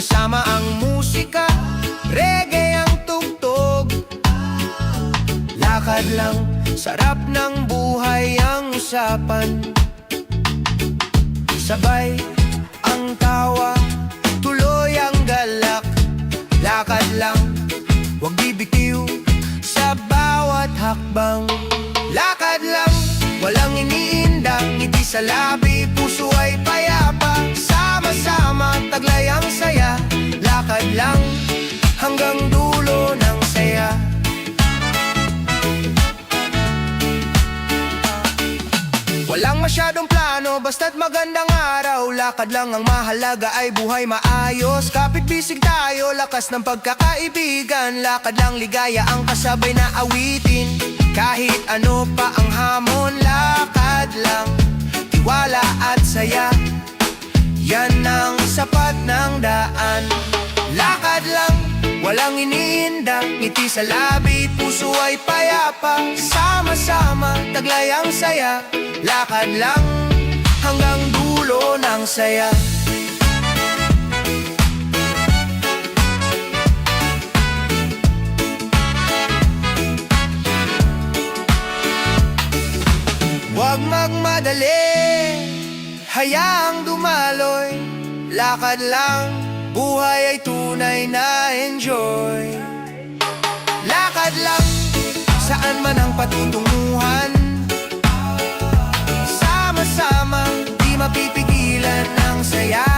Sama-sama ang musika, reggae ang tugtog. Lakad lang, sarap ng buhay ang usapan. Sabay ang tawa, tuloy ang galak. Lakad lang, huwag bibitiw sa bawat hakbang. Lakad lang, walang iniindang, ngiti sa labi, puso ay payapa. Sama-sama, taglay ang saya. Lakad lang, hanggang dulo ng saya. Walang masyadong plano, basta't magandang araw. Lakad lang ang mahalaga ay buhay maayos. Kapit bisig tayo, lakas ng pagkakaibigan. Lakad lang, ligaya ang kasabay na awitin. Kahit ano pa ang hamon, lakad lang, tiwala at saya. Yan ang sapat ng daan. Lakad lang, walang iniindang, ngiti sa labi, puso ay payapa. Sama-sama, taglay ang saya. Lakad lang, hanggang dulo ng saya. Huwag magmadali, hayaang dumaloy. Lakad lang, buhay ay tunay na enjoy. Lakad lang, saan man ang patutunguhan. Sama-sama, di mapipigilan ang saya.